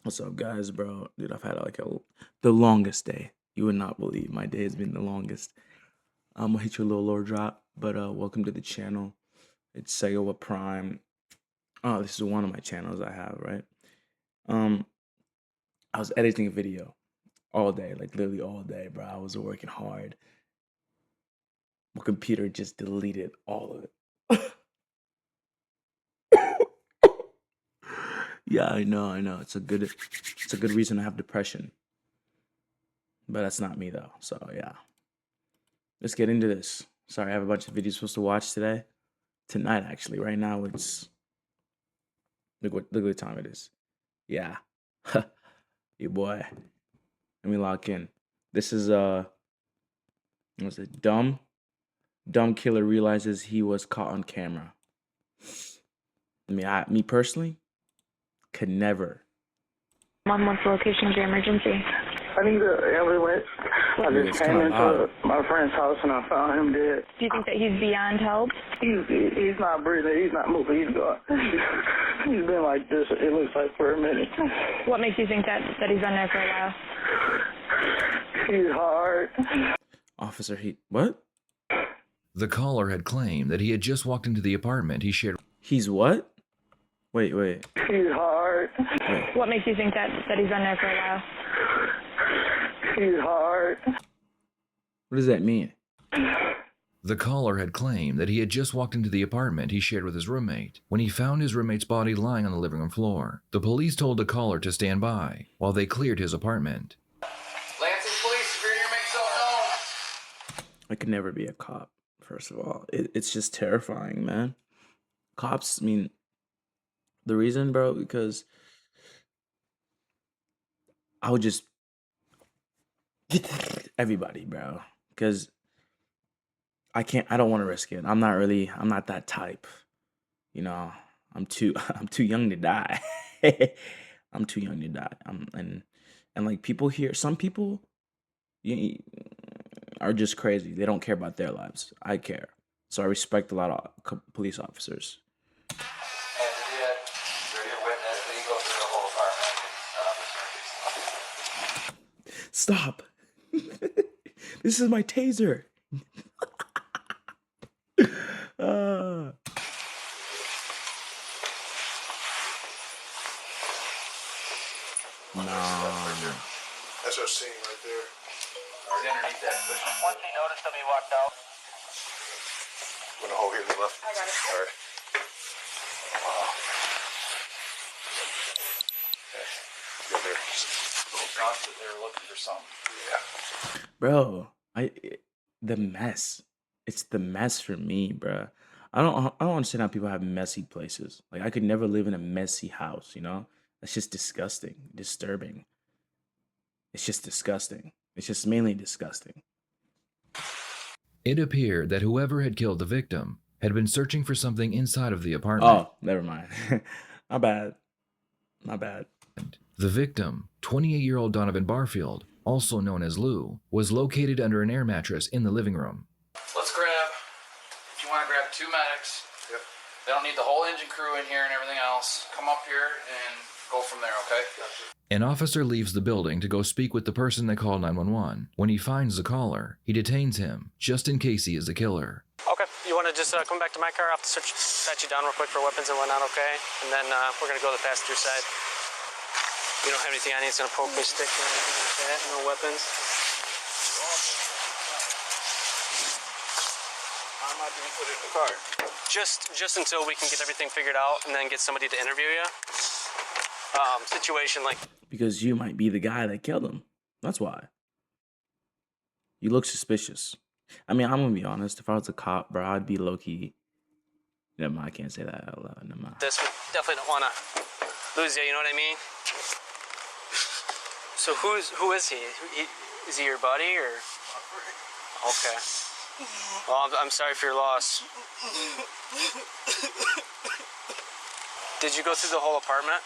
What's up, guys, bro? Dude, I've had like the longest day. You would not believe my day has been the longest. I'm gonna hit you a little lower drop, but welcome to the channel. It's Segawa Prime. Oh, this is one of my channels I have, right? Um, I was editing a video all day, like literally all day, bro. I was working hard. My computer just deleted all of it. Yeah, I know. It's a good reason to have depression. But that's not me though. So yeah. Let's get into this. Sorry, I have a bunch of videos supposed to watch today. Tonight, actually. Right now, it's look what time it is. Yeah, your boy. Let me lock in. This is what's it? Dumb killer realizes he was caught on camera. Me personally, could never. Mom, what's the location of your emergency? I need an ambulance. I Dude, just it's came kinda loud. into my friend's house and I found him dead. Do you think that he's beyond help? He's not breathing. He's not moving. He's gone. He's been like this, it looks like, for a minute. What makes you think that he's been there for a while? He's hard. Officer Heat. What? The caller had claimed that he had just walked into the apartment he shared. He's what? Wait. He's hard. Wait. What makes you think that he's been there for a while? He's hard. What does that mean? The caller had claimed that he had just walked into the apartment he shared with his roommate when he found his roommate's body lying on the living room floor. The police told the caller to stand by while they cleared his apartment. Lansing Police, if you're here, make yourself known. I could never be a cop. First of all, it's just terrifying, man. Cops, I mean, the reason, bro, because I would just everybody, bro, because I don't want to risk it. I'm not that type, you know. I'm too young to die. I'm too young to die. And like people here, some people are just crazy. They don't care about their lives. I care, so I respect a lot of police officers. And you're a witness, then you go through the whole apartment and Stop. This is my taser. No. That's our scene right there. Right underneath that cushion. Once he noticed him, he walked out. I'm gonna hold here to the left. I got it. All right. Wow. Okay. Go there. Thought that they were looking for something. Yeah. Bro, the mess. It's the mess for me, bro. I don't understand how people have messy places. Like I could never live in a messy house, you know? That's just disgusting, disturbing. It's just disgusting. It's just mainly disgusting. It appeared that whoever had killed the victim had been searching for something inside of the apartment. Oh, never mind. My bad. The victim, 28-year-old Donovan Barfield, also known as Lou, was located under an air mattress in the living room. Let's grab, if you want to grab 2 medics. Yep. They don't need the whole engine crew in here and everything else. Come up here and go from there, okay? An officer leaves the building to go speak with the person that called 911. When he finds the caller, he detains him, just in case he is the killer. Okay, you want to just come back to my car? I'll have to pat you down real quick for weapons and whatnot, okay? And then we're going to go to the passenger side. You don't have anything on you that's going to poke me, stick me, anything like that? No weapons? How am I being put in the car? Just until we can get everything figured out and then get somebody to interview you. Situation like... Because you might be the guy that killed him. That's why. You look suspicious. I mean, I'm gonna be honest. If I was a cop, bro, I'd be low-key. Never mind, I can't say that out loud. Never mind. This, we definitely don't want to lose you, you know what I mean? So who is he? Is he your buddy or? Okay. Well, I'm sorry for your loss. Did you go through the whole apartment?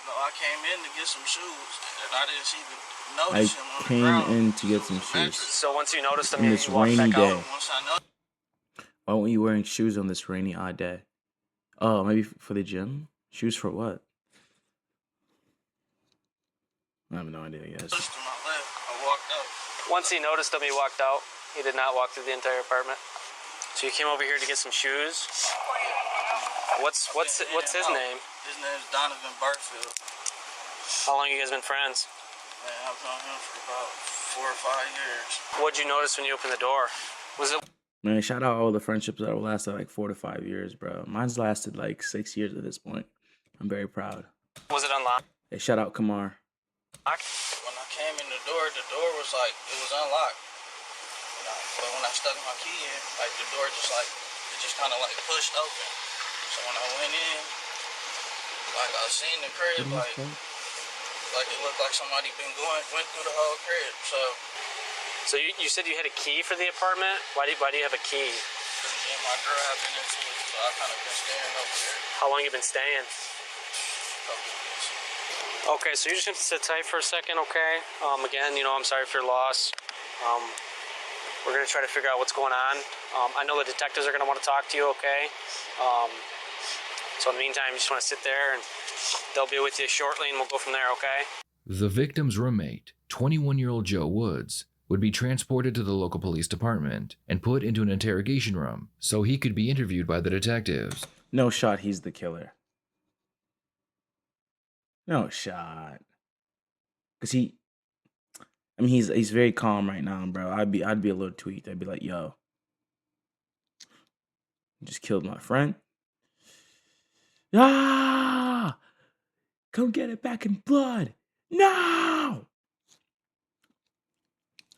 No, I came in to get some shoes, and I didn't even I notice him on the came ground. in to get some shoes. So once you noticed him, On you this walked rainy back day. out? Once I know, Why weren't you wearing shoes on this rainy, odd day? Oh, maybe for the gym? Shoes for what? I have no idea, I guess. Pushed him, I left. I walked out. Once he noticed him, he walked out. He did not walk through the entire apartment. So you came over here to get some shoes. What's his name? His name's Donovan Barfield. How long you guys been friends? Man, I've known him for about 4 or 5 years. What'd you notice when you opened the door? Was it Man, shout out all the friendships that will last like 4 to 5 years, bro. Mine's lasted like 6 years at this point. I'm very proud. unlocked? Hey, shout out Kamar. When I came in the door was like, it was unlocked. You know, but when I stuck my key in, like the door just kind of like pushed open. So when I went in, like I seen the crib, like it looked like somebody went through the whole crib. So you said you had a key for the apartment? Why do you have a key? Cause me and my girl have been into it, so I kind of been staying over there. How long you been staying? Couple of weeks. Okay, so you're just gonna sit tight for a second, okay? Again, I'm sorry for your loss. We're gonna try to figure out what's going on. I know the detectives are gonna want to talk to you, okay? So in the meantime, you just want to sit there, and they'll be with you shortly, and we'll go from there, okay? The victim's roommate, 21-year-old Joe Woods, would be transported to the local police department and put into an interrogation room so he could be interviewed by the detectives. No shot he's the killer. No shot. Cause he's very calm right now, bro. I'd be a little tweaked. I'd be like, yo, you just killed my friend. Ah! Come get it back in blood. No!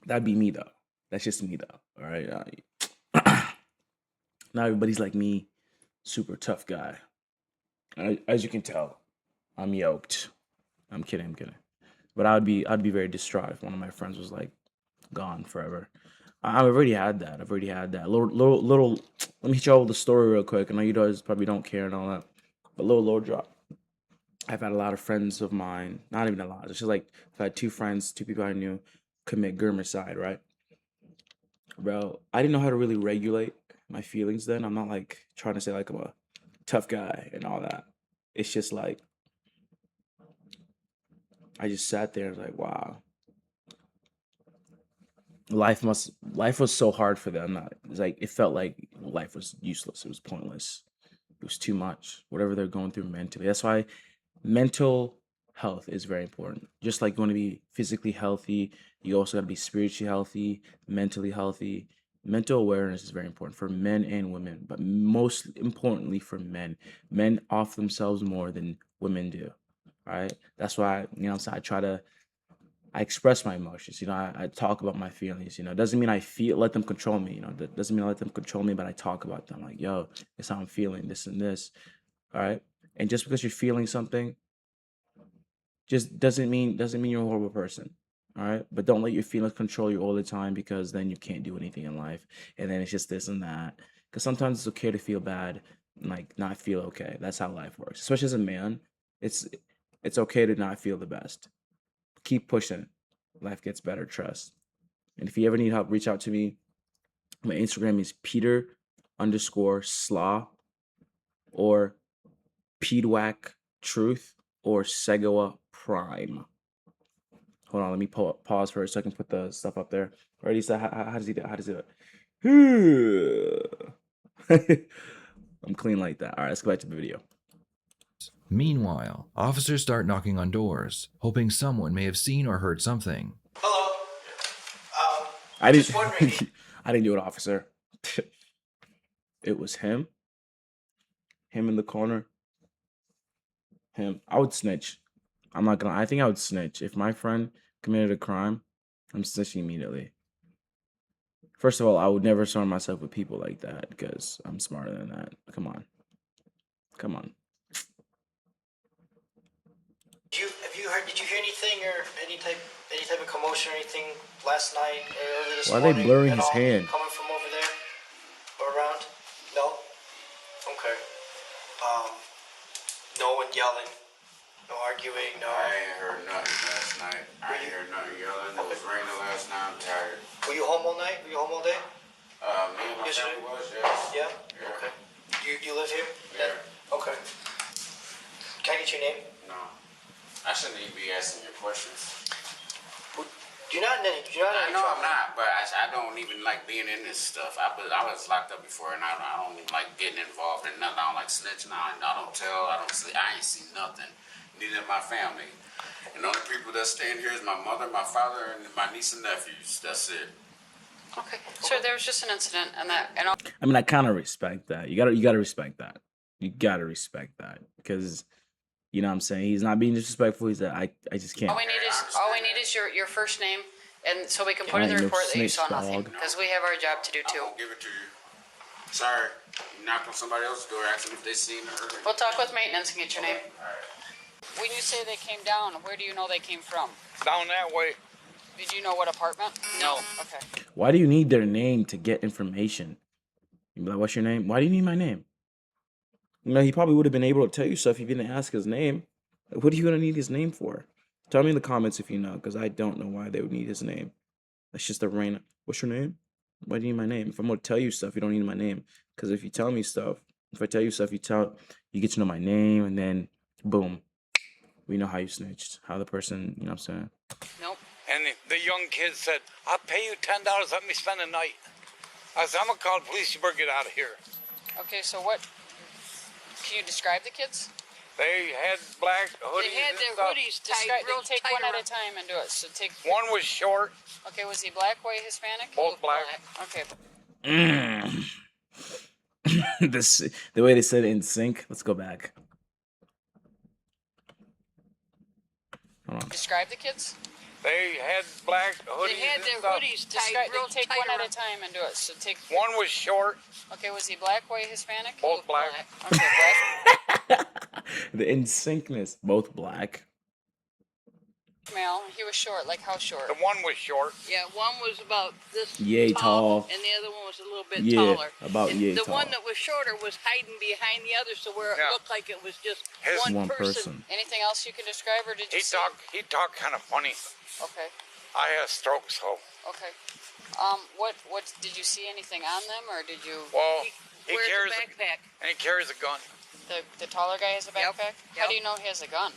That'd be me though. That's just me though. All right. Not everybody's like me, super tough guy. As you can tell, I'm yoked. I'm kidding. But I'd be very distraught if one of my friends was like gone forever. I've already had that. Little. Let me tell you the story real quick. I know you guys probably don't care and all that, but little low drop. I've had a lot of friends of mine. Not even a lot. It's just like I've had two people I knew commit germicide. Right, bro. I didn't know how to really regulate my feelings then. I'm not like trying to say like I'm a tough guy and all that. It's just like I just sat there and was like, wow. Life was so hard for them. It's like it felt like life was useless. It was pointless. It was too much. Whatever they're going through mentally. That's why mental health is very important. Just like you want to be physically healthy, you also got to be spiritually healthy, mentally healthy. Mental awareness is very important for men and women, but most importantly for men. Men off themselves more than women do. All right. That's why, I express my emotions. I talk about my feelings. It doesn't mean let them control me. That doesn't mean I let them control me, but I talk about them like, yo, this is how I'm feeling, this and this. All right. And just because you're feeling something, just doesn't mean you're a horrible person. All right. But don't let your feelings control you all the time, because then you can't do anything in life. And then it's just this and that. Because sometimes it's okay to feel bad and like not feel okay. That's how life works. Especially as a man, it's okay to not feel the best. Keep pushing. Life gets better, trust. And if you ever need help, reach out to me. My Instagram is Peter_Slaw or Pedwack Truth or Segawa Prime. Hold on, let me pause for a second, put the stuff up there. Already said, how does he do it? I'm clean like that. All right, let's go back to the video. Meanwhile, officers start knocking on doors, hoping someone may have seen or heard something. Hello. I just wondering. I didn't do it, officer. It was him. Him in the corner. Him. I would snitch. I'm not gonna. I think I would snitch if my friend committed a crime. I'm snitching immediately. First of all, I would never surround myself with people like that because I'm smarter than that. Come on. Did you hear anything or any type of commotion or anything last night or early this Why are morning? they blurring at his all hand? Coming from over there or around? No? Okay. No one yelling, no arguing, no. I ain't heard nothing last night. I ain't heard nothing yelling. It was raining last night. I'm tired. Were you home all night? Were you home all day? Me and my Yesterday? family was, yes. Yeah? Yeah. Okay. You live here? Yeah. Okay. Can I get your name? No. I shouldn't even be asking you questions. You're not in any. You're not I in any know trouble. I'm not, but I don't even like being in this stuff. I was locked up before, and I don't even like getting involved in nothing. I don't like snitching. I don't tell. I ain't seen nothing. Neither of my family. And the only people that staying here is my mother, my father, and my niece and nephews. That's it. Okay. So there was just an incident, and I mean, I kind of respect that. You gotta respect that. You gotta respect that because, you know what I'm saying, he's not being disrespectful. He's that I just can't. all we need is your first name, and so we can put in the I ain't no report that you snitch, saw nothing, dog. because we have our job to do I too. won't give it to you. Sorry. You knocked on somebody else's door, asking if they seen her. We'll talk with maintenance and get your name. All right. When you say they came down, where do you know they came from? Down that way. Did you know what apartment? No. Okay. Why do you need their name to get information? You be like, what's your name? Why do you need my name? You know, he probably would have been able to tell you stuff if you didn't ask his name. Like, what are you gonna need his name for? Tell me in the comments if you know, because I don't know why they would need his name. That's just a random. What's your name? Why do you need my name? If I'm gonna tell you stuff, you don't need my name. Because if you tell me stuff, if I tell you stuff, you get to know my name, and then boom, we know how you snitched, how the person, you know what I'm saying? Nope. And the young kid said, I'll pay you $10, let me spend the night. I said, I'm going to call the police, you better get out of here. Okay, so what? Can you describe the kids? They had black hoodies. They had and their stuff. hoodies tied real Take tight one at around. a time and do it. So take. One was short, Okay, was he black, white, Hispanic? both black. Okay. The way they said it in sync. Let's go back. Hold on. Describe the kids. They had black hoodies. They had and their stuff. hoodies tied real Take tight one at around. a time and do it. So take. One was short, Okay, was he black, white, Hispanic? both black. Okay, black The in syncness, both black. male. He was short. Like how short? The one was short. Yeah, one was about this Yay tall. and the other one was a little bit Yeah, taller. about and yay the tall. one that was shorter was hiding behind the other, so where Yeah. it looked like it was just His- One person. person. Anything else you can describe, or did you He see? talked kind of funny. Okay. I had a stroke, so. Okay. What did you see anything on them, or did you? Well, he Wears carries a backpack. and he carries a gun. The taller guy has a Yep, backpack. How yep. do you know he has a gun?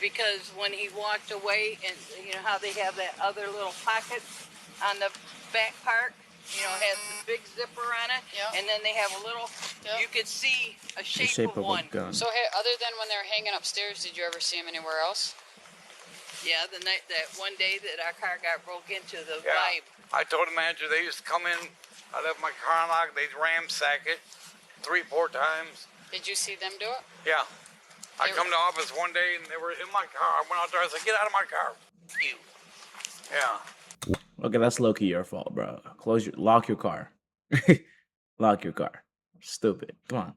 Because when he walked away, and you know how they have that other little pocket on the back part, you know, it has the big zipper on it, Yeah. and then they have a little. Yeah. You could see a The shape, shape of of a one. gun. So, hey, other than when they were hanging upstairs, did you ever see him anywhere else? Yeah, the night that one day that our car got broke into, the Yeah. Vibe. I told the manager they used to come in. I left my car unlocked. They'd ramsack it 3-4 times. Did you see them do it? Yeah. I They- come to office one day and they were in my car. I went out there. I said, "Get out of my car." You. Yeah. Okay, that's low key your fault, bro. Lock your car. Lock your car. Stupid. Come on.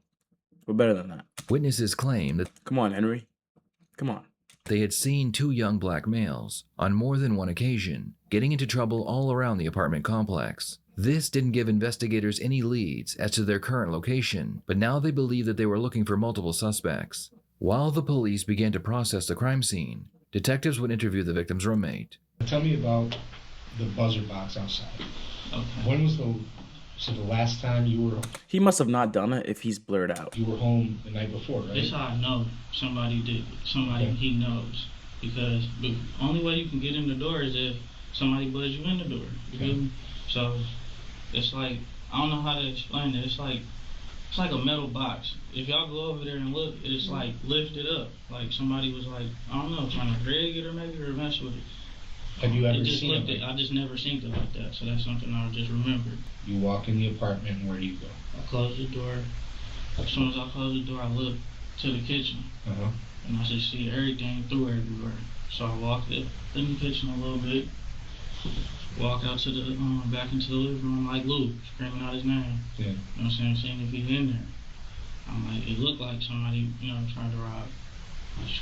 We're better than that. Witnesses claim that Come on, Henry. Come on. they had seen two young black males on more than one occasion getting into trouble all around the apartment complex. This didn't give investigators any leads as to their current location, but now they believe that they were looking for multiple suspects. While the police began to process the crime scene, detectives would interview the victim's roommate. Tell me about the buzzer box outside. Okay. When was the last time you were He must have not done it if he's blurred out. home the night before, right? This how I know somebody did. Somebody Okay. he knows, because the only way you can get in the door is if somebody buzz you in the door. You feel me? So it's like, I don't know how to explain it. It's like a metal box. If y'all go over there and look, it's like lifted up. Like somebody was like, I don't know, trying to drag it or mess with it. Have you ever It just seen looked it? I just never seen it like that. So that's something I just remembered. You walk in the apartment and where do you go? I closed the door. As soon as I closed the door, I looked to the kitchen. Uh-huh. And I just see everything through everywhere. So I walked up in the kitchen a little bit, walk out to the back into the living room like Luke, screaming out his name. Yeah. You know what I'm saying? Seeing if he's in there. I'm like, it looked like somebody, trying to rob.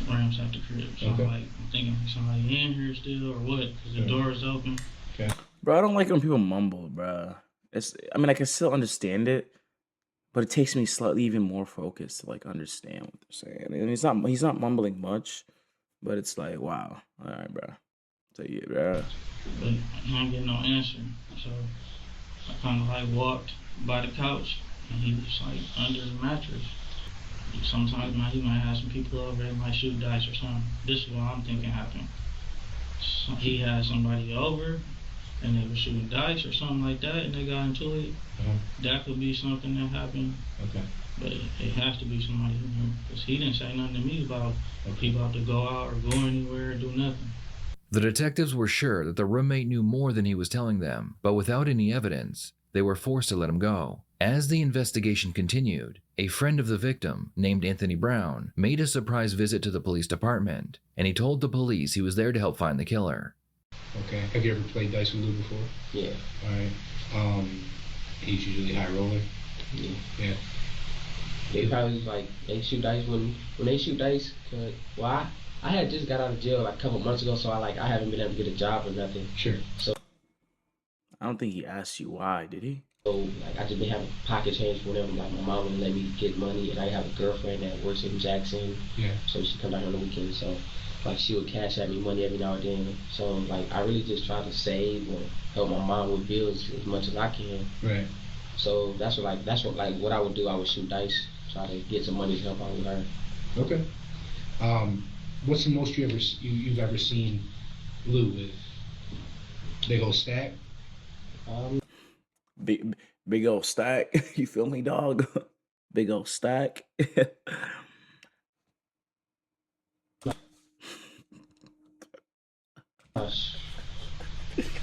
Ransack the crib. So Okay. I'm thinking somebody in here still or what? Because the door is open. Okay. Bro, I don't like when people mumble, bro. I mean, I can still understand it, but it takes me slightly even more focused to like understand what they're saying. And he's not mumbling much, but it's like, wow, all right, bro. So yeah, bro. But I don't get no answer. So I kind of like walked by the couch and he was like under the mattress. Sometimes he might have some people over there might shoot dice or something. This is what I'm thinking happened. he had somebody over and they were shooting dice or something like that and they got into it. That could be something that happened. Okay. But it has to be somebody in here because he didn't say nothing to me about he about to go out or go anywhere or do nothing. The detectives were sure that the roommate knew more than he was telling them, but without any evidence, they were forced to let him go. As the investigation continued, a friend of the victim, named Anthony Brown, made a surprise visit to the police department, and he told the police he was there to help find the killer. Okay. Have you ever played dice with Lou before? Yeah. All right. He's usually high roller. Yeah. Yeah. They probably like they shoot dice when they shoot dice. Well, I had just got out of jail like a couple months ago, so I haven't been able to get a job or nothing. Sure. So I don't think he asked you why, did he? So like I just been having pocket change for whenever like my mom would let me get money, and I have a girlfriend that works in Jackson. Yeah. So she come down on the weekends, so like she would cash at me money every now and then. So like I really just try to save or help my mom with bills as much as I can. Right. So that's what what I would do. I would shoot dice, try to get some money to help out with her. Okay. What's the most you've ever seen Lou with? Big old stack? Big old stack. You feel me, dog? Big old stack.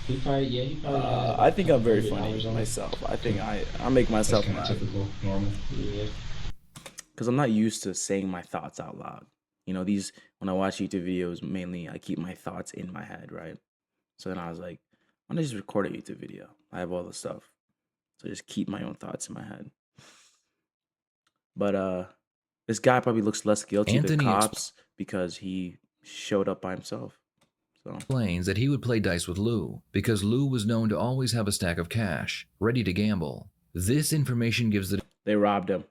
He probably I think I'm very funny myself. I think I make myself That's kinda typical, normal. Yeah. Because I'm not used to saying my thoughts out loud. You know, when I watch YouTube videos, mainly I keep my thoughts in my head, right? So then I was like, why don't I just record a YouTube video? I have all the stuff. So I just keep my own thoughts in my head. But this guy probably looks less guilty than cops because he showed up by himself. So Explains that he would play dice with Lou because Lou was known to always have a stack of cash, ready to gamble. This information gives the they robbed him.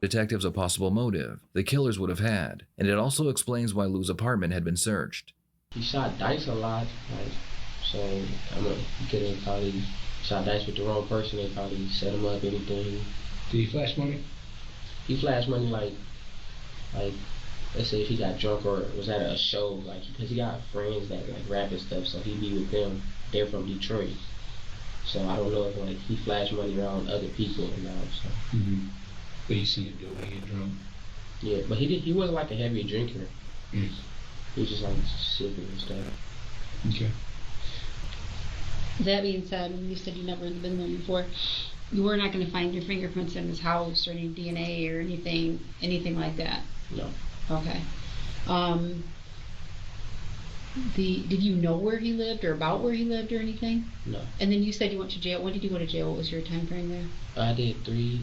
Detectives a possible motive the killers would have had, and it also explains why Lou's apartment had been searched. He shot dice a lot, like, so he could have probably shot dice with the wrong person. They probably set him up, anything. Did he flash money? He flashed money like let's say if he got drunk or was at a show, like because he got friends that like rap and stuff, so he'd be with them. They're from Detroit, so I don't know if like he flashed money around other people or not. So. Mm-hmm. But you seen him do it when he get drunk. Yeah, but he wasn't like a heavy drinker. Mm. He was just like sipping and stuff. Okay. That being said, when you said you never been there before, you were not going to find your fingerprints in his house or any DNA or anything like that. No. Okay. Did you know where he lived or about where he lived or anything? No. And then you said you went to jail. When did you go to jail? What was your time frame there? I did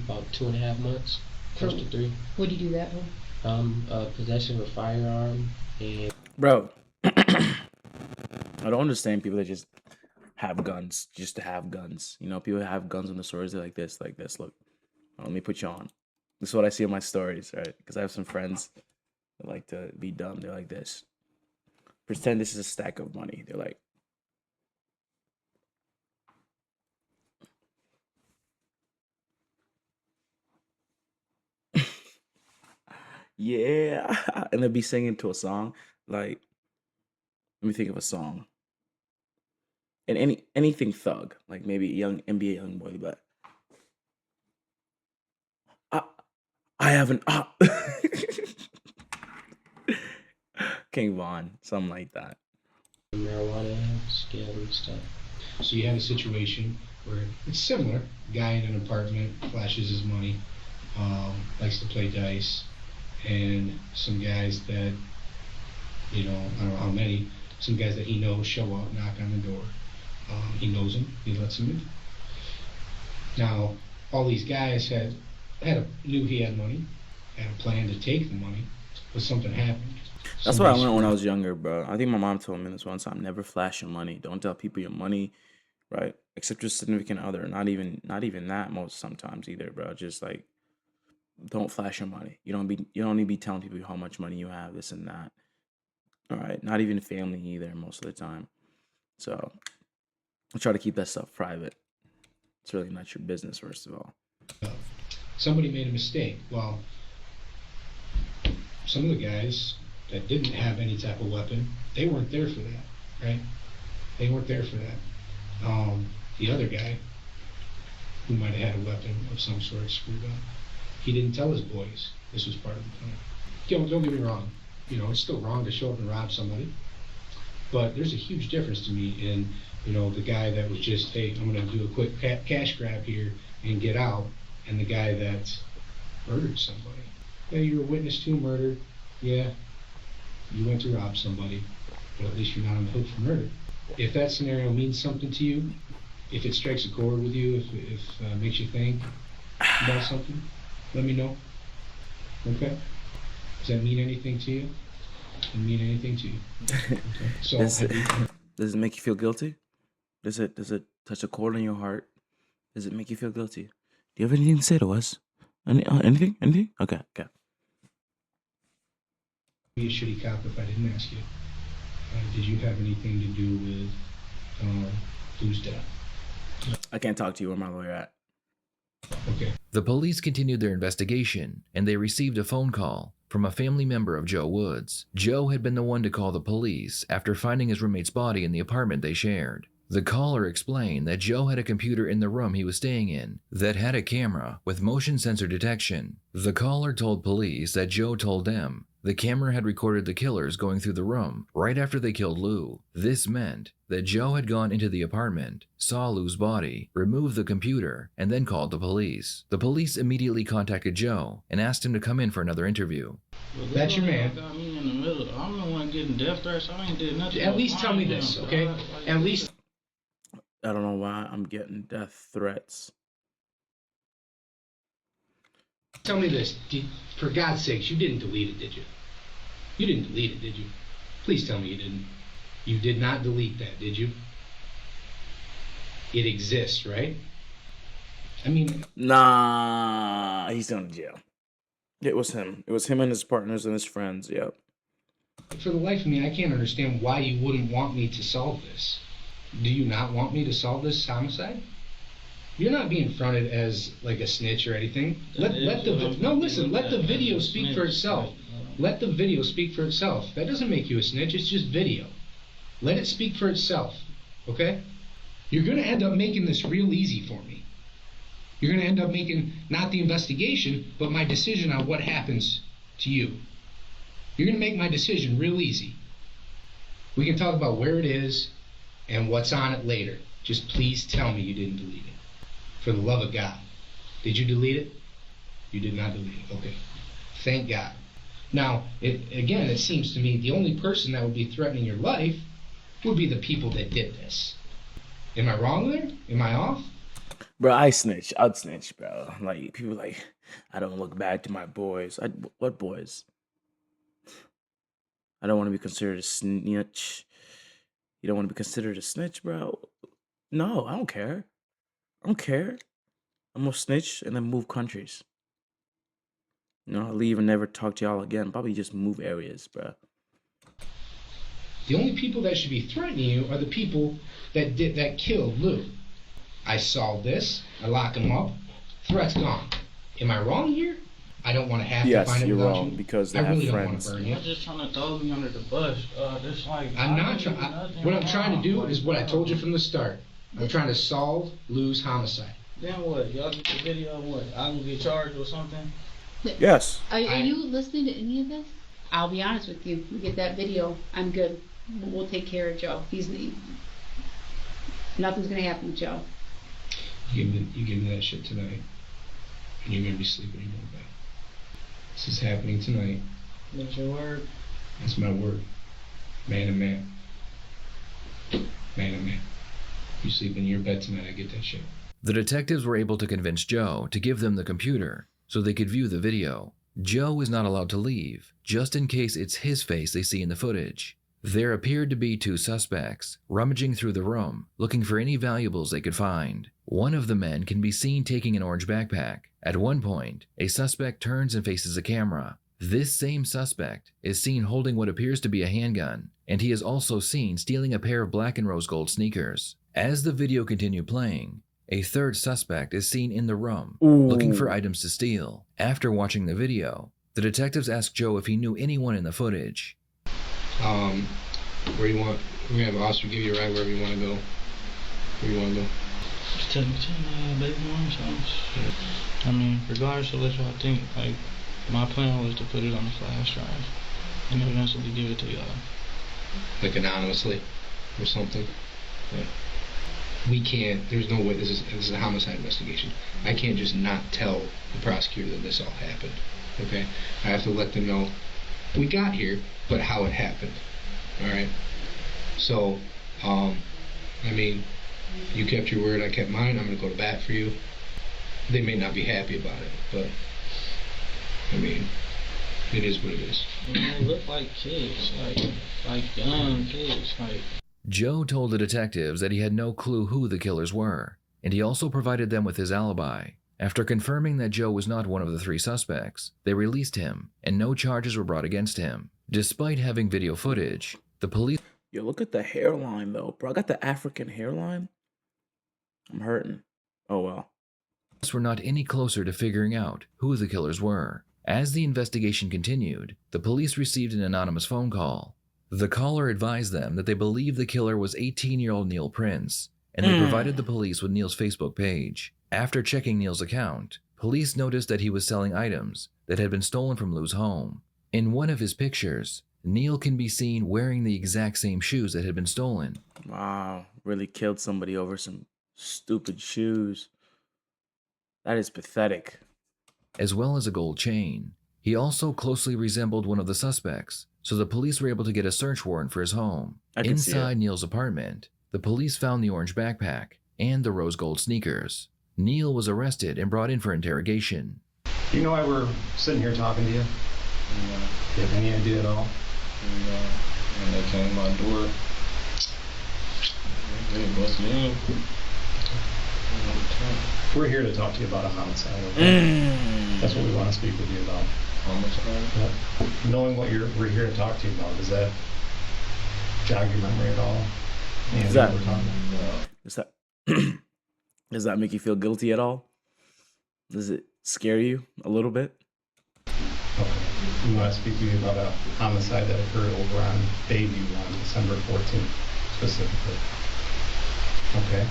about 2.5 months. Close to 3. What did you do that for? Possession of a firearm and. Bro, I don't understand people that just have guns just to have guns. You know, people have guns on the stories. They're like this. Look, let me put you on. This is what I see in my stories, right? Because I have some friends that like to be dumb. They're like this. Pretend this is a stack of money. They're like, yeah. And they'll be singing to a song. Like, let me think of a song. And anything thug, like maybe young NBA young boy, but I haven't King Von, something like that. Marijuana, scale and stuff. So you have a situation where it's similar. Guy in an apartment flashes his money, likes to play dice, and some guys that, I don't know how many, some guys that he knows show up, knock on the door. He knows them, he lets them in. Now, all these guys knew he had money, had a plan to take the money, but something happened. That's what I learned when I was younger, bro. I think my mom told me this one time: never flash your money. Don't tell people your money, right? Except your significant other. Not even that sometimes either, bro. Just like, don't flash your money. You don't need to be telling people how much money you have, this and that. All right, not even family either most of the time. So I try to keep that stuff private. It's really not your business, first of all. Somebody made a mistake. Well, some of the guys that didn't have any type of weapon, they weren't there for that. right? They weren't there for that. The other guy, who might have had a weapon of some sort screwed up, he didn't tell his boys this was part of the plan. Don't get me wrong. You know, it's still wrong to show up and rob somebody. But there's a huge difference to me in, you know, the guy that was just, hey, I'm going to do a quick cash grab here and get out, and the guy that murdered somebody. Yeah, you were a witness to a murder. Yeah, you went to rob somebody, but at least you're not on the hook for murder. If that scenario means something to you, if it strikes a chord with you, if it makes you think about something, let me know. Okay? Does that mean anything to you? Doesn't mean anything to you. Okay. So does it make you feel guilty? Does it touch a chord in your heart? Does it make you feel guilty? Do you have anything to say to us? Anything? Anything? Okay. Be a shitty cop if I didn't ask you. Did you have anything to do with Lou's death? I can't talk to you where my lawyer at. Okay. The police continued their investigation, and they received a phone call from a family member of Joe Woods. Joe had been the one to call the police after finding his roommate's body in the apartment they shared. The caller explained that Joe had a computer in the room he was staying in that had a camera with motion sensor detection. The caller told police that Joe told them the camera had recorded the killers going through the room right after they killed Lou. This meant that Joe had gone into the apartment, saw Lou's body, removed the computer, and then called the police. The police immediately contacted Joe and asked him to come in for another interview. Well, that's your man. Got me in the middle. I'm the one getting death threats. I ain't did nothing. At least tell me this, okay? At least. I don't know why I'm getting death threats. Tell me this. For God's sakes, you didn't delete it, did you? You didn't delete it, did you? Please tell me you didn't. You did not delete that, did you? It exists, right? I mean... Nah, he's going to jail. It was him. It was him and his partners and his friends, yep. For the life of me, I can't understand why you wouldn't want me to solve this. Do you not want me to solve this homicide? You're not being fronted as like a snitch or anything. Let the video speak for itself. Let the video speak for itself. That doesn't make you a snitch, it's just video. Let it speak for itself, okay? You're gonna end up making this real easy for me. You're gonna end up making not the investigation, but my decision on what happens to you. You're gonna make my decision real easy. We can talk about where it is and what's on it later. Just please tell me you didn't delete it. For the love of God. Did you delete it? You did not delete it. Okay. Thank God. Now, it seems to me the only person that would be threatening your life would be the people that did this. Am I wrong there? Am I off? Bro, I'd snitch, bro. Like, people like, I don't look back to my boys. What boys? I don't want to be considered a snitch. You don't want to be considered a snitch, bro? No, I don't care. I don't care. I'm gonna snitch and then move countries. You know, I'll leave and never talk to y'all again. Probably just move areas, bro. The only people that should be threatening you are the people that killed Lou. I solved this. I lock him up. Threat's gone. Am I wrong here? I don't want to have to find it without wrong you. because they I have really friends. Don't want to burn you. You're just trying to throw me under the bus. Just like I'm not trying. What I'm trying to do is what I told you from the start. I'm trying to solve Lou's homicide. Then what? Y'all get the video and what? I'm gonna get charged or something? Yes. Are you listening to any of this? I'll be honest with you. You get that video, I'm good. We'll take care of Joe. Nothing's gonna happen with Joe. You give me that shit tonight, and you're gonna be sleeping in your bed. This is happening tonight. That's your word? That's my word. Man to man. Man to man. You sleep in your bed tonight, I get that shit. The detectives were able to convince Joe to give them the computer so they could view the video. Joe is not allowed to leave, just in case it's his face they see in the footage. There appeared to be two suspects, rummaging through the room, looking for any valuables they could find. One of the men can be seen taking an orange backpack. At one point, a suspect turns and faces a camera. This same suspect is seen holding what appears to be a handgun, and he is also seen stealing a pair of black and rose gold sneakers. As the video continued playing, a third suspect is seen in the room, looking for items to steal. After watching the video, the detectives asked Joe if he knew anyone in the footage. Where you want? We're gonna have an officer give you a ride wherever you want to go. Where you want to go? Just take me to my baby mom's house. I mean, regardless of what y'all think, like, my plan was to put it on the flash drive and eventually give it to y'all. Like anonymously or something? Yeah. We can't, there's no way, this is a homicide investigation. I can't just not tell the prosecutor that this all happened, okay? I have to let them know we got here, but how it happened, all right? So, I mean, you kept your word, I kept mine, I'm gonna go to bat for you. They may not be happy about it, but, I mean, it is what it is. They look like kids, like young kids, like. Joe told the detectives that he had no clue who the killers were, and he also provided them with his alibi. After confirming that Joe was not one of the 3 suspects, they released him, and no charges were brought against him. Despite having video footage, the police... Yo, look at the hairline, though, bro. I got the African hairline. I'm hurting. Oh, well. were not any closer to figuring out who the killers were. As the investigation continued, the police received an anonymous phone call. The caller advised them that they believed the killer was 18-year-old Neil Prince, and they provided the police with Neil's Facebook page. After checking Neil's account, police noticed that he was selling items that had been stolen from Lou's home. In one of his pictures, Neil can be seen wearing the exact same shoes that had been stolen. Wow, really killed somebody over some stupid shoes. That is pathetic. As well as a gold chain. He also closely resembled one of the suspects, so the police were able to get a search warrant for his home. Inside Neil's apartment, the police found the orange backpack and the rose gold sneakers. Neil was arrested and brought in for interrogation. Do you know why we're sitting here talking to you? No. Do you have any idea at all? No. When they came to my door, they busted in. We're here to talk to you about a homicide, okay? That's what we want to speak with you about. Homicide? Yep. Knowing what we're here to talk to you about, does that jog your memory at all? Does that make you feel guilty at all? Does it scare you a little bit? Okay. We want to speak to you about a homicide that occurred over on Bayview on December 14th, specifically. Okay.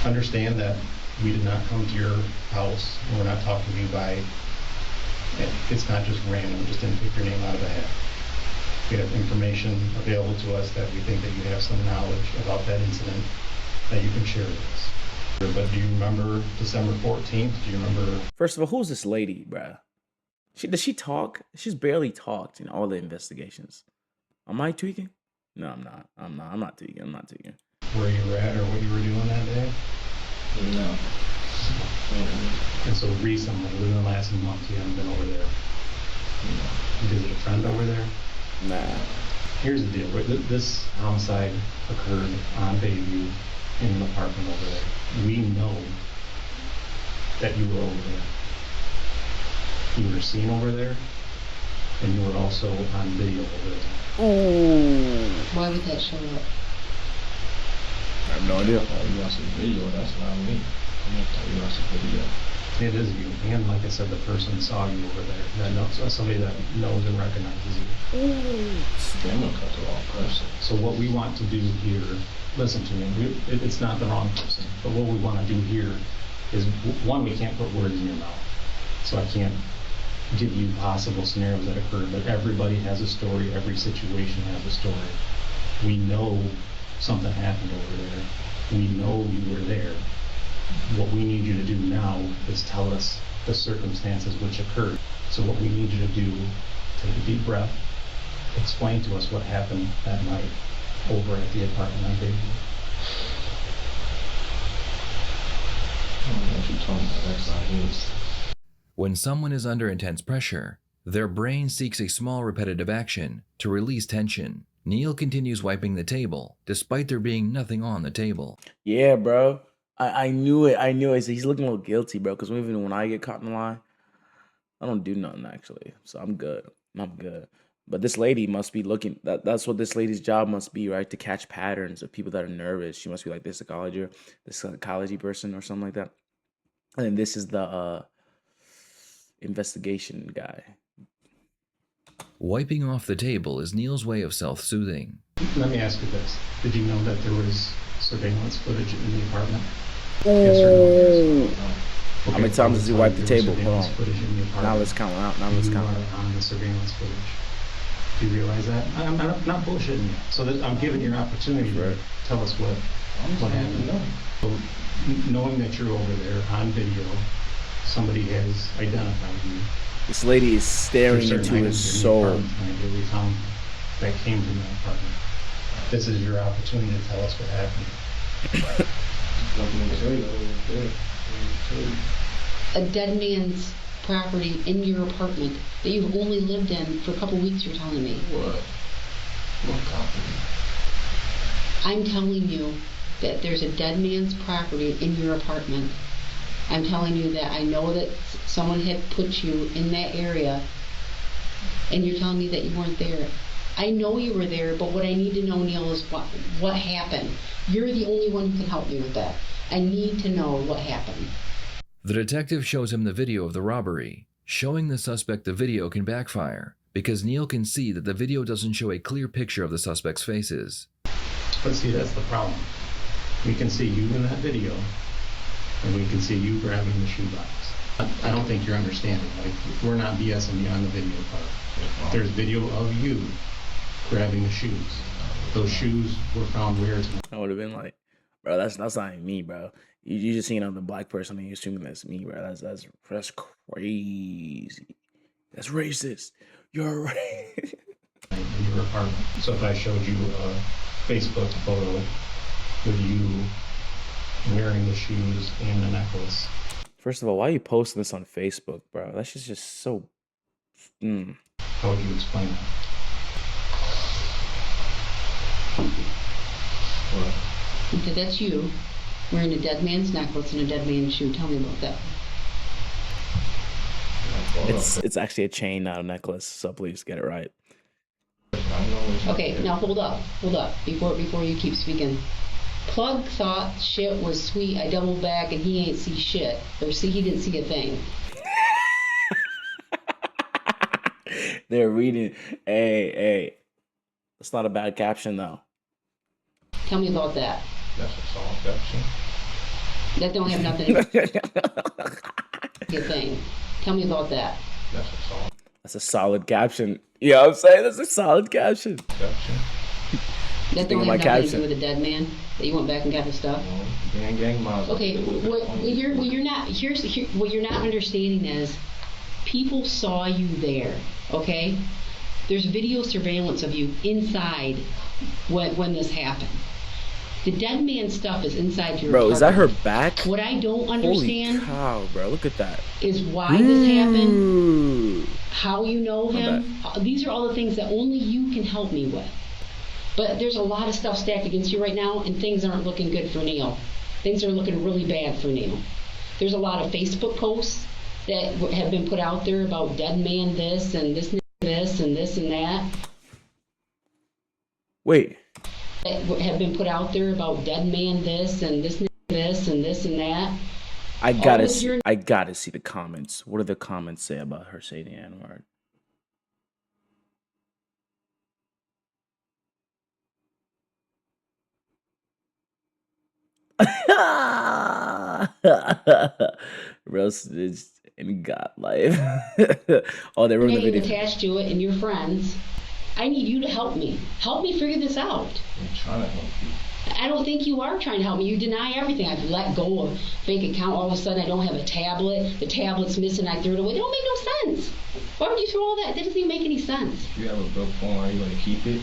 Understand that we did not come to your house, and we're not talking to you by, it's not just random, we just didn't pick your name out of a hat. We have information available to us that we think that you have some knowledge about that incident that you can share with us. But do you remember December 14th? Do you remember? First of all, who's this lady, bruh? Does she talk? She's barely talked in all the investigations. Am I tweaking? No, I'm not. I'm not tweaking. Where you were at or what you were doing that day? No. And so recently, within the last month, you haven't been over there? No. You visit a friend over there? Nah. Here's the deal. This homicide occurred on Bayview in an apartment over there. We know that you were over there. You were seen over there, and you were also on video over there. Ooh. Why would that show up? I have no idea. You watched the video, that's not me. You watched the video. It is you, and like I said, the person saw you over there. That knows, somebody that knows and recognizes you. I'm gonna cut the wrong person. So what we want to do here, listen to me, it's not the wrong person, but what we want to do here is, one, we can't put words in your mouth. So I can't give you possible scenarios that occurred, but everybody has a story, every situation has a story. We know something happened over there. We know you were there. What we need you to do now is tell us the circumstances which occurred. So what we need you to do, take a deep breath, explain to us what happened that night over at the apartment on Bayview. I don't know what you're talking about. That's not his. When someone is under intense pressure, their brain seeks a small repetitive action to release tension. Neil continues wiping the table, despite there being nothing on the table. Yeah, bro. I knew it. He's looking a little guilty, bro, because even when I get caught in a lie, I don't do nothing, actually. So I'm good. But this lady must be looking, that's what this lady's job must be, right? To catch patterns of people that are nervous. She must be like this psychology person or something like that. And then this is the investigation guy. Wiping off the table is Neil's way of self-soothing. Let me ask you this. Did you know that there was surveillance footage in the apartment? Yes or no? Yes. How Okay, many times does he wipe the there was table? Hold surveillance on. footage in the apartment. Now let's count out. Now let's You count. are on the surveillance footage. Do you realize that? I'm not bullshitting you. So that I'm giving you an opportunity to tell us what happened. So, knowing that you're over there on video, somebody has identified you. This lady is staring There's certain into his items in the soul. apartment that we found that came from that apartment. This is your opportunity to tell us what happened. A dead man's property in your apartment that you've only lived in for a couple weeks, you're telling me. What? What company? I'm telling you that there's a dead man's property in your apartment. I'm telling you that I know that someone had put you in that area, and you're telling me that you weren't there. I know you were there, but what I need to know, Neil, is what happened. You're the only one who can help me with that. I need to know what happened. The detective shows him the video of the robbery. Showing the suspect the video can backfire, because Neil can see that the video doesn't show a clear picture of the suspect's faces. But see, that's the problem. We can see you in that video, and we can see you grabbing the shoebox. I don't think you're understanding. Like, we're not BSing you on the video part. There's video of you grabbing the shoes. Those shoes were found where tonight? I would have been like, bro, that's not even me, bro. You just seen another black person and you assuming that's me, bro. That's crazy. That's racist. You're right. In your apartment. So if I showed you a Facebook photo with you wearing the shoes and the necklace. First of all, why are you posting this on Facebook, bro? That's just so. How would you explain that? What? Okay, that's you wearing a dead man's necklace and a dead man's shoe. Tell me about that. It's actually a chain, not a necklace. So please get it right. Okay, now hold up, before you keep speaking. Plug thought shit was sweet. I doubled back and he ain't see shit. Or see, he didn't see a thing. They're reading. Hey. That's not a bad caption, though. Tell me about that. That's a solid caption. That don't have nothing to do a thing. Tell me about that. That's a solid caption. You know what I'm saying? That's a solid caption. That don't have nothing to do with a dead man. That you went back and got his stuff. Gang miles. Okay, what you're not what you're not understanding is people saw you there. Okay, there's video surveillance of you inside when this happened. The dead man stuff is inside your Bro, apartment. is that her back? What I don't understand Holy cow, bro. Look at that. is why this happened, how you know him. These are all the things that only you can help me with. But there's a lot of stuff stacked against you right now, and things aren't looking good for Neil. Things are looking really bad for Neil. There's a lot of Facebook posts that have been put out there about dead man this and this and this and this and that. Wait. That have been put out there about dead man this and this and this and this and that. I gotta see the comments. What do the comments say about her saying the N-word? Bro, it's in God life. Oh, they ruined the video. Attached to it and your friends. I need you to help me. Help me figure this out. I'm trying to help you. I don't think you are trying to help me. You deny everything. I've let go of fake account. All of a sudden, I don't have a tablet. The tablet's missing. I threw it away. It don't make no sense. Why would you throw all that? That doesn't even make any sense. If you have a broke phone, are you going to keep it?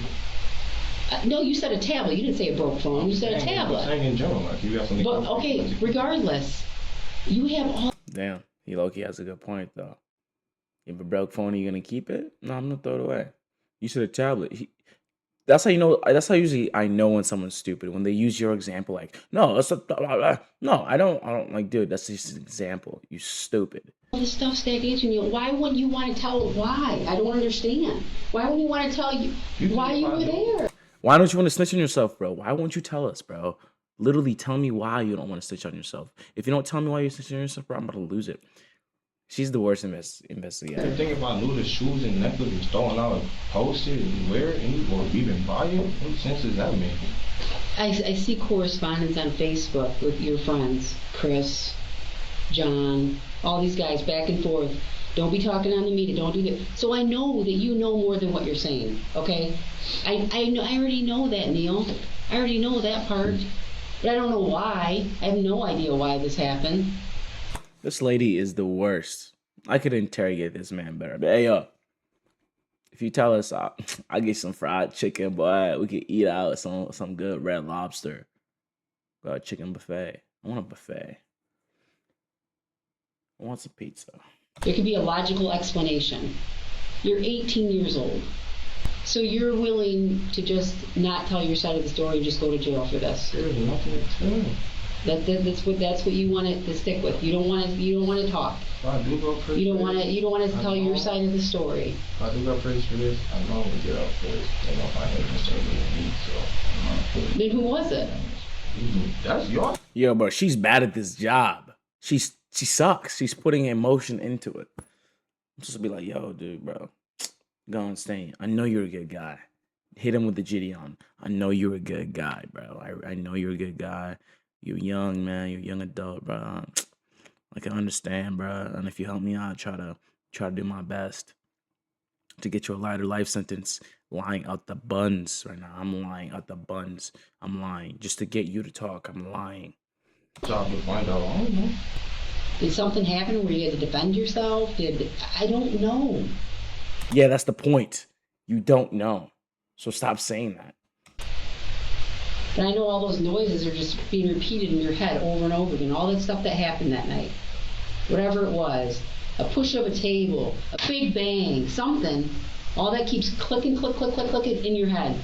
No, you said a tablet. You didn't say a broke phone. You said a tablet. I'm saying in general, like you got something. But okay, regardless, you have all. Damn, he low-key has a good point though. You have a broke phone, are you gonna keep it? No, I'm gonna throw it away. You said a tablet. That's how you know. That's how usually I know when someone's stupid, when they use your example. Like, no, that's no, I don't like, dude. That's just an example. You stupid. All this stuff stacked against you. Why wouldn't you want to tell why? I don't understand. Why wouldn't you want to tell you why you were there? Why don't you want to snitch on yourself, bro? Why won't you tell us, bro? Literally tell me why you don't want to snitch on yourself. If you don't tell me why you're snitching on yourself, bro, I'm about to lose it. She's the worst The investigator. thing if I knew the shoes and necklace was thrown out and posted and wear it or even buy it, what sense does that make? I see correspondence on Facebook with your friends, Chris, John, all these guys back and forth. Don't be talking on the media. Don't do that. So I know that you know more than what you're saying. Okay, I know. I already know that, Neil. I already know that part, but I don't know why. I have no idea why this happened. This lady is the worst. I could interrogate this man better. But hey, yo, if you tell us, I'll get some fried chicken, boy. We could eat out some good Red Lobster. Got a chicken buffet. I want a buffet. I want some pizza. There could be a logical explanation. You're 18 years old, so you're willing to just not tell your side of the story and just go to jail for this. There's nothing to tell. That's what you want to stick with. You don't want to talk. If I do go prison, You don't want to tell your side of the story. If I do go prison for this, I know I'm gonna get out for it. They gonna find it and me, so I'm not putting. Then who was it? That's yours. Yo, bro, she's bad at this job. She sucks. She's putting emotion into it. I'm supposed to be like, yo, dude, bro, go and stay. I know you're a good guy. Hit him with the Gideon. I know you're a good guy, bro. I know you're a good guy. You're young, man. You're a young adult, bro. I can understand, bro. And if you help me out, try to do my best to get you a lighter life sentence. Lying out the buns right now. I'm lying out the buns. I'm lying just to get you to talk. I'm lying. Job to find out. I don't know. Did something happen where you had to defend yourself? I don't know. Yeah, that's the point. You don't know. So stop saying that. But I know all those noises are just being repeated in your head over and over again. All that stuff that happened that night. Whatever it was. A push of a table. A big bang. Something. All that keeps clicking, clicking in your head.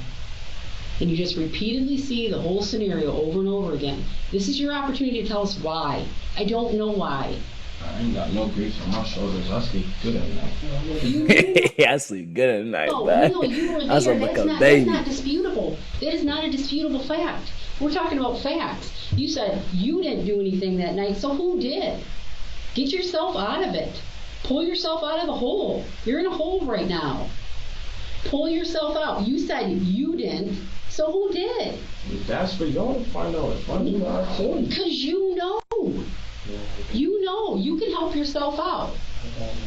And you just repeatedly see the whole scenario over and over again. This is your opportunity to tell us why. I don't know why. I ain't got no grief on my shoulders. I sleep good at night. Yeah, I sleep good at night, No, man. you were there. I sleep like a That's baby. not disputable. That is not a disputable fact. We're talking about facts. You said you didn't do anything that night, so who did? Get yourself out of it. Pull yourself out of the hole. You're in a hole right now. Pull yourself out. You said you didn't, so who did? That's for y'all to find out. If I do, I'll tell you. Because you know. You know. You can help yourself out.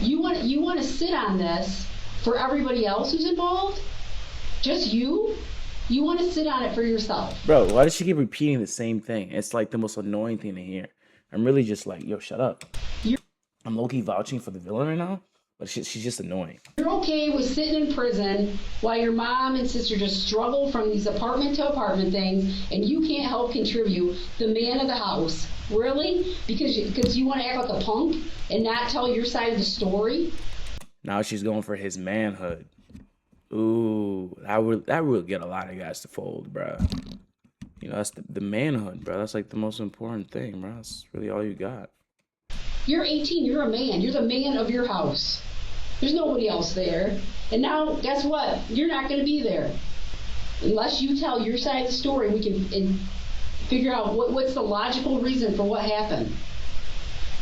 You want to sit on this for everybody else who's involved? Just you? You want to sit on it for yourself? Bro, why does she keep repeating the same thing? It's like the most annoying thing to hear. I'm really just like, yo, shut up. I'm low-key vouching for the villain right now, but she's just annoying. You're okay with sitting in prison while your mom and sister just struggle from these apartment to apartment things, and you can't help contribute, the man of the house. Really? Because you want to act like a punk and not tell your side of the story? Now she's going for his manhood. Ooh, that would get a lot of guys to fold, bro. You know, that's the manhood, bro. That's like the most important thing, bro. That's really all you got. You're 18, you're a man. You're the man of your house. There's nobody else there. And now, guess what? You're not going to be there. Unless you tell your side of the story, we can figure out what's the logical reason for what happened.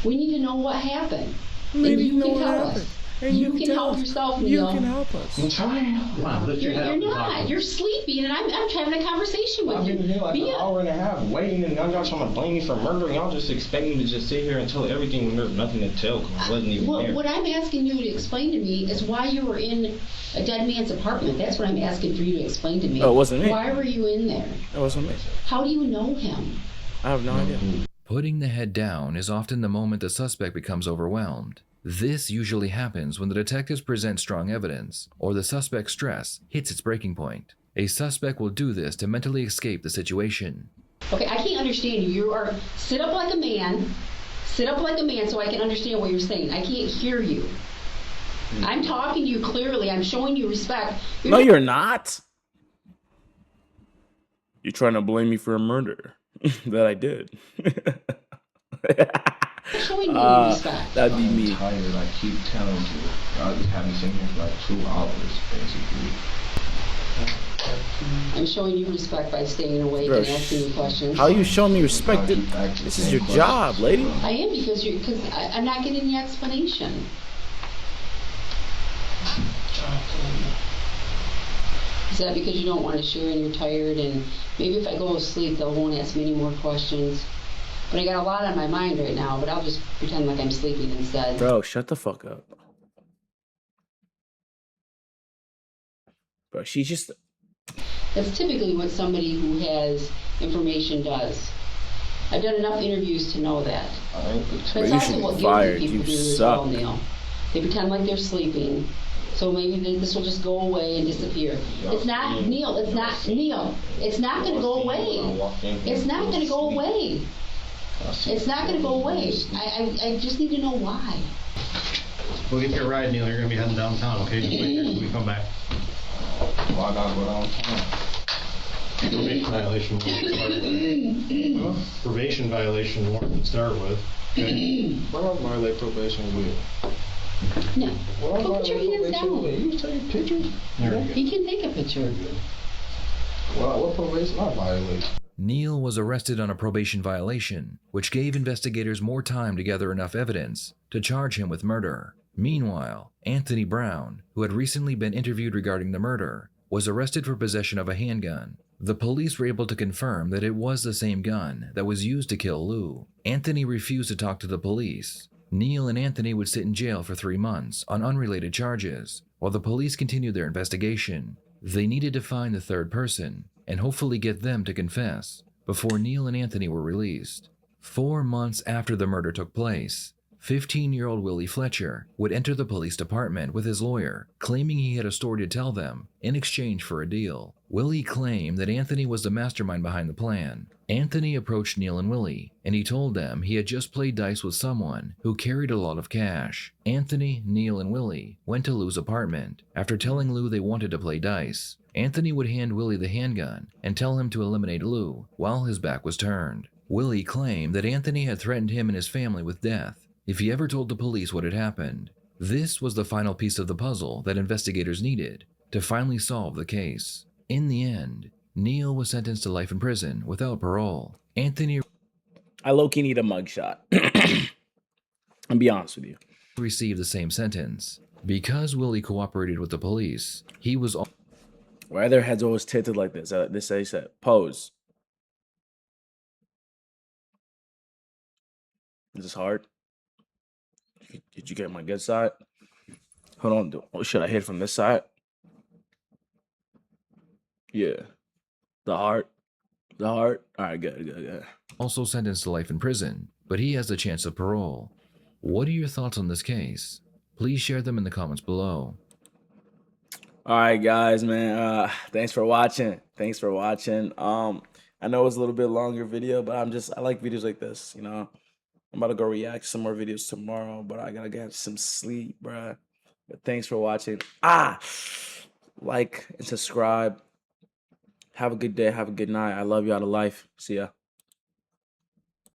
We need to know what happened. And you can tell us. You can help yourself, Neil. You can help us. I'm trying. Come on, lift your head You're up and not. talk. You're sleeping, and I'm having a conversation with I've you. been here like Be an hour and a half waiting, and now y'all trying to blame me for murdering. Y'all just expect me to just sit here and tell everything when there's nothing to tell because I wasn't even there. What I'm asking you to explain to me is why you were in a dead man's apartment. That's what I'm asking for you to explain to me. Oh, it wasn't me. Why were you in there? That wasn't me. How do you know him? I have no idea. Putting the head down is often the moment the suspect becomes overwhelmed. This usually happens when the detectives present strong evidence, or the suspect's stress hits its breaking point. A suspect will do this to mentally escape the situation. Okay, I can't understand you. You are sit up like a man. Sit up like a man so I can understand what you're saying. I can't hear you. I'm talking to you clearly. I'm showing you respect. No, you're not. You're trying to blame me for a murder that I did. Showing you respect. That'd be me. I'm tired. I keep telling you. I just haven't seen here for like 2 hours, basically. I'm showing you respect by staying awake Bro, and asking you questions. How you showing me respect? This is your job, lady. I am because I'm not getting the explanation. Is that because you don't want to share and you're tired, and maybe if I go to sleep they won't ask me any more questions? But I got a lot on my mind right now, but I'll just pretend like I'm sleeping instead. Bro, shut the fuck up. Bro, she's just... That's typically what somebody who has information does. I've done enough interviews to know that. Bro, That's you should also what be fired. guilty people You do as well, suck. Neil. They pretend like they're sleeping, so maybe this will just go away and disappear. It's not, Neil, it's not, Neil. It's not going to go away. It's not going to go away. It's not going to go away. I just need to know why. We'll get your ride, Neil. You're going to be heading downtown, okay? Just wait there till we come back. Well, I gotta go downtown. Probation violation warrant. Probation violation warrant to start with. Okay. What else violate probation with? No. Go put your hands down. You take pictures? He can take a picture. Well, what probation I violate? Neil was arrested on a probation violation, which gave investigators more time to gather enough evidence to charge him with murder. Meanwhile, Anthony Brown, who had recently been interviewed regarding the murder, was arrested for possession of a handgun. The police were able to confirm that it was the same gun that was used to kill Lou. Anthony refused to talk to the police. Neil and Anthony would sit in jail for 3 months on unrelated charges, while the police continued their investigation. They needed to find the third person and hopefully get them to confess before Neil and Anthony were released. 4 months after the murder took place, 15-year-old Willie Fletcher would enter the police department with his lawyer, claiming he had a story to tell them in exchange for a deal. Willie claimed that Anthony was the mastermind behind the plan. Anthony approached Neil and Willie, and he told them he had just played dice with someone who carried a lot of cash. Anthony, Neil, and Willie went to Lou's apartment. After telling Lou they wanted to play dice, Anthony would hand Willie the handgun and tell him to eliminate Lou while his back was turned. Willie claimed that Anthony had threatened him and his family with death if he ever told the police what had happened. This was the final piece of the puzzle that investigators needed to finally solve the case. In the end, Neil was sentenced to life in prison without parole. Anthony I low-key need a mugshot. I'll be honest with you. received the same sentence. Because Willie cooperated with the police, he was... Why are their heads always tilted like this? They said, pose. Is this hard? Did you get my good side? Hold on. Should I hit from this side? Yeah. The heart. The heart. All right, good. also sentenced to life in prison, but he has the chance of parole. What are your thoughts on this case? Please share them in the comments below. All right, guys, man. Thanks for watching. I know it's a little bit longer video, but I like videos like this, you know. I'm about to go react to some more videos tomorrow, but I gotta get some sleep, bruh. But thanks for watching. Like and subscribe. Have a good day. Have a good night. I love y'all to life. See ya.